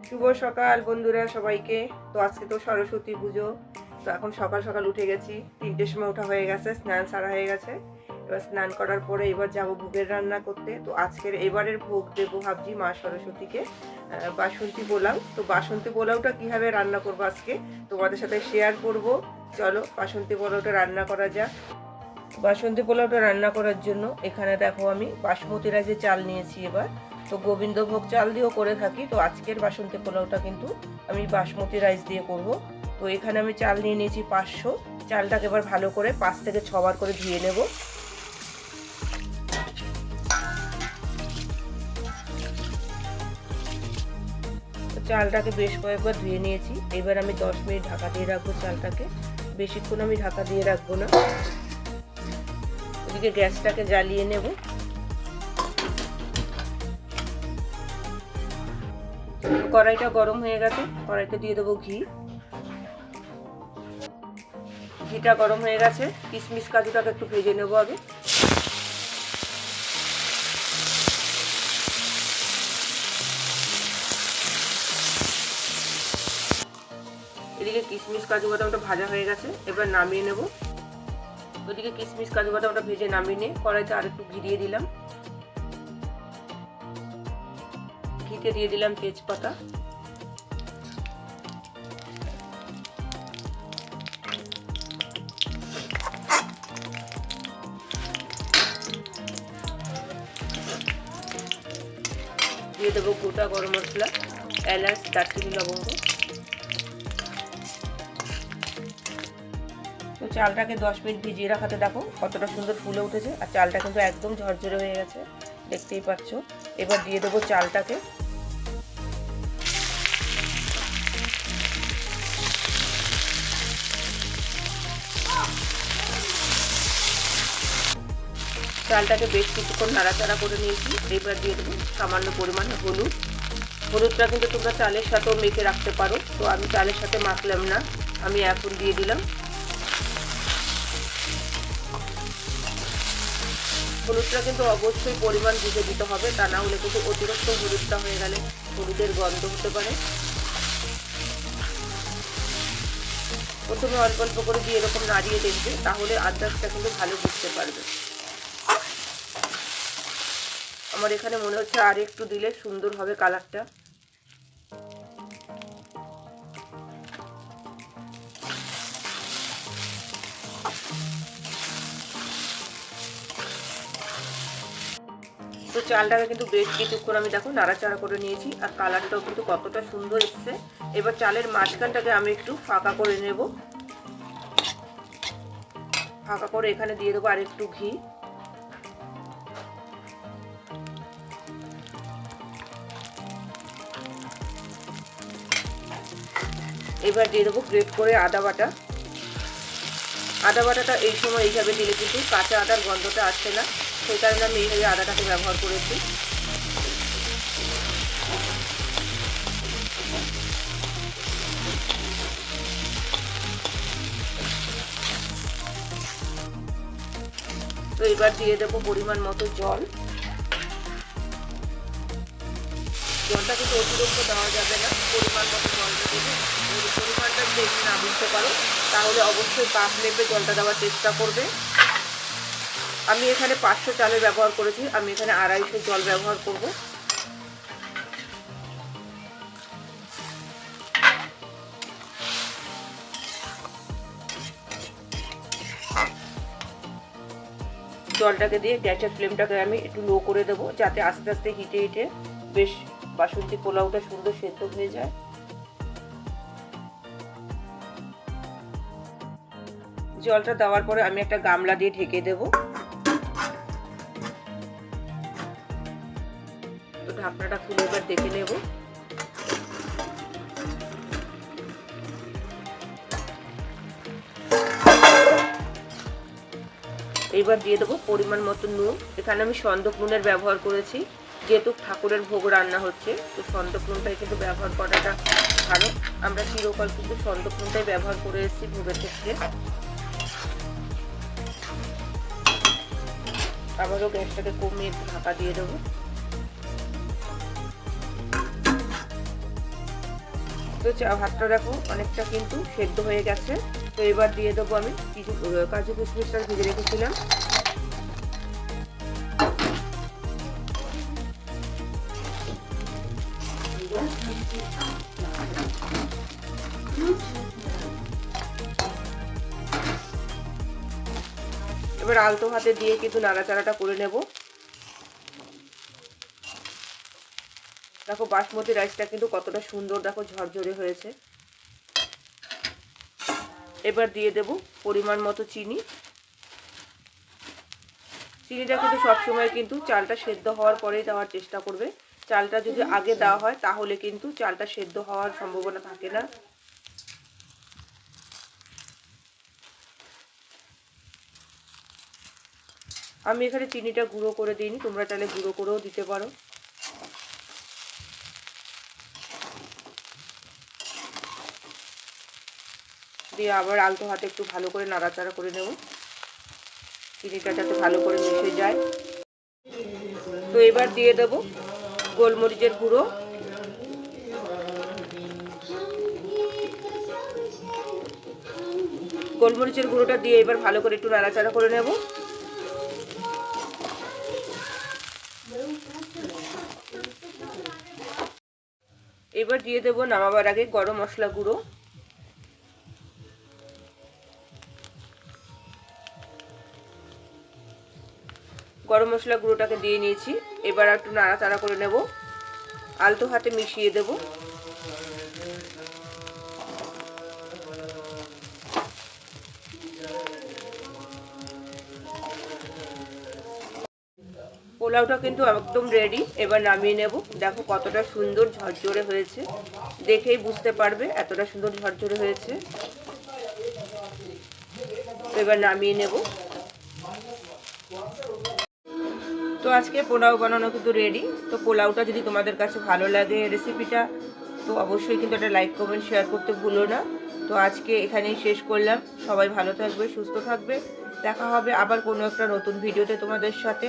শুভ সকাল বন্ধুরা সবাইকে। তো আজকে তো সরস্বতী পুজো। তো এখন সকাল সকাল উঠে গেছি, 3টের সময় ওঠা হয়ে গেছে, স্নান সারা হয়ে গেছে। এবার স্নান করার পরে এবার যাব ভোগের রান্না করতে। তো আজকের এবারের ভোগ দেবো ভাবছি মা সরস্বতীকে বাসন্তী পোলাও। তো বাসন্তী পোলাওটা কীভাবে রান্না করবো আজকে তোমাদের সাথে শেয়ার করব। চলো বাসন্তী পোলাওটা রান্না করা যাক। বাসন্তী পোলাওটা রান্না করার জন্য এখানে দেখো আমি বাসমতি রাইসের চাল নিয়েছি। এবার তো গোবিন্দভোগ চাল দিয়েও করে থাকি, তো আজকের বাসন্তী পোলাওটা কিন্তু আমি বাসমতি রাইস দিয়ে করব। তো এখানে আমি চাল নিয়ে নিয়েছি 500। চালটাকে এবার ভালো করে 5 থেকে 6 বার করে ধুয়ে নেব। চালটাকে বেশ কয়েকবার ধুয়ে নিয়েছি। এবার আমি 10 মিনিট ঢাকা দিয়ে রাখবো চালটাকে। বেশিক্ষণ আমি ঢাকা দিয়ে রাখবো না। এদিকে গ্যাসটাকে জ্বালিয়ে নেব। কড়াইটা গরম হয়ে গেছে, কড়াইতে দিয়ে দেবো ঘি। ঘিটা গরম হয়ে গেছে, কিশমিশ কাজুটাকে একটু ভেজে নেব আগে। এদিকে কিশমিশ কাজু বাদামটা ভাজা হয়ে গেছে, এবার নামিয়ে নেব। ওদিকে কিশমিশ কাজু বাদামটা ভেজে নামিয়ে নিয়ে কড়াইতে আর একটু ঘি দিয়ে দিলাম। ঘিতে দিয়ে দিলাম তেজপাতা, দিয়ে দেবো গোটা গরম মশলা, এলাচ, দারচিনি, লবঙ্গ। তো চালটাকে 10 মিনিট ভিজিয়ে রাখাতে দেখো কতটা সুন্দর ফুলে উঠেছে, আর চালটা কিন্তু একদম ঝরঝরে হয়ে গেছে, দেখতেই পাচ্ছ। এবার দিয়ে দেবো চালটাকে। চালটাকে বেশ কিছুক্ষণ নাড়াচাড়া করে নিয়েছি। এবার দিয়ে দেবো সামান্য পরিমাণে হলুদ। হলুদটা কিন্তু তোমরা চালের সাথেও মেখে রাখতে পারো, তো আমি চালের সাথে মাখলাম না, আমি এখন দিয়ে দিলাম। হলুদটা কিন্তু অবশ্যই পরিমাণ বুঝে দিতে হবে, তা না হলে কিন্তু অতিরিক্ত হলুদটা হয়ে গেলে হলুদের গন্ধ হতে পারে। প্রথমে অল্প অল্প করে দিয়ে এরকম নাড়িয়ে দেখবে, তাহলে আন্দাজটা কিন্তু ভালো বুঝতে পারবে। আমার এখানে মনে হচ্ছে আর একটু দিলে সুন্দর হবে কালারটা। তো চালটাকে কিন্তু বেশ কিছুক্ষণ আমি দেখো নাড়াচাড়া করে নিয়েছি, আর কালারটাও কিন্তু কতটা সুন্দর এসছে। এবার চালের মাঝখানটাকে আমি একটু ফাঁকা করে নেব। ফাঁকা করে এখানে দিয়ে দেবো আর একটু ঘি। এবার দিয়ে দেবো গ্রেট করে আদা বাটা। আদা বাটাটা এই সময় এইভাবে দিলে কিন্তু কাঁচা আদার গন্ধটা আসছে না, সেই কারণে আমি এইভাবে আদাটাকে ব্যবহার করেছি। তো এবার দিয়ে দেবো পরিমাণ মতো জল। জলটা কিন্তু অতিরিক্ত দেওয়া যাবে না, পরিমাণ মতো জলটা দেবে। পরিমাণটা যদি না বুঝতে পারো তাহলে অবশ্যই কাপ মেপে জলটা দেওয়ার চেষ্টা করবে। আমি এখানে 500 চালের ব্যবহার করেছি, আমি এখানে 250 জল ব্যবহার করব। জলটাকে দিয়ে গ্যাসের ফ্লেমটাকে আমি একটু লো করে দেবো, যাতে আস্তে আস্তে হিটে হিটে বেশ বাসন্তী পোলাওটা সুন্দর সেদ্ধ হয়ে যায়। জলটা দেওয়ার পরে আমি একটা গামলা দিয়ে ঢেকে দেব। তো ঢাকনাটা খুলে এবার দেখে নেব। এবার দিয়ে দেবো পরিমাণ মতো নুন। এখানে আমি সন্দক নুনের ব্যবহার করেছি, যেহেতু ঠাকুরের ভোগ রান্না হচ্ছে, তো সন্দক নুনটাই কিন্তু ব্যবহার করাটা ভালো। আমরা চিরকাল কিন্তু সন্দক নুনটাই ব্যবহার করে এসেছি ভোগের ক্ষেত্রে। আবারও গ্যাসটাকে কমিয়ে একটু ঢাকা দিয়ে দেবো। তো ভাতটা দেখো অনেকটা কিন্তু সেদ্ধ হয়ে গেছে। তো এবার দিয়ে দেবো আমি কিছু কাজু কিশমিশটা ভেজে রেখেছিলাম। এবার আলতো হাতে দিয়ে কিন্তু নাড়াচাড়াটা করে নেব। দেখো বাসমতি রাইসটা কিন্তু কতটা সুন্দর দেখো ঝরঝরে হয়েছে। এবার দিয়ে দেব পরিমাণ মতো চিনি। চিনিটা কিন্তু সবসময় কিন্তু চালটা সেদ্ধ হওয়ার পরেই দেওয়ার চেষ্টা করবে। চালটা যদি আগে দেওয়া হয় তাহলে কিন্তু চালটা সেদ্ধ হওয়ার সম্ভাবনা থাকে না। আমি এখানে চিনিটা গুঁড়ো করে দিইনি, তোমরা চাইলে গুঁড়ো করেও দিতে পারো। দিয়ে আবার আলতো হাতে একটু ভালো করে নাড়াচাড়া করে নেব, চিনিটা যাতে ভালো করে মিশে যায়। তো এবার দিয়ে দেব গোলমরিচের গুঁড়ো। গোলমরিচের গুঁড়োটা দিয়ে এবার ভালো করে একটু নাড়াচাড়া করে নেব। এবার দিয়ে দেব নামাবার আগে গরম মশলা গুঁড়ো। গরম মশলা গুঁড়োটাকে দিয়ে নিয়েছি। এবার একটু নাড়াচাড়া করে নেব, আলতো হাতে মিশিয়ে দেব। পোলাওটা কিন্তু একদম রেডি। এবার নামিয়ে নেব। দেখো কতটা সুন্দর ঝরঝরে হয়েছে, দেখেই বুঝতে পারবে এতটা সুন্দর ঝরঝরে হয়েছে। এবার নামিয়ে নেব। তো আজকে পোলাও বানানো কিন্তু রেডি। তো পোলাওটা যদি তোমাদের কাছে ভালো লাগে রেসিপিটা, তো অবশ্যই কিন্তু একটা লাইক কমেন্ট শেয়ার করতে ভুলো না। তো আজকে এখানেই শেষ করলাম। সবাই ভালো থাকবে, সুস্থ থাকবে। দেখা হবে আবার কোনো একটা নতুন ভিডিওতে তোমাদের সাথে।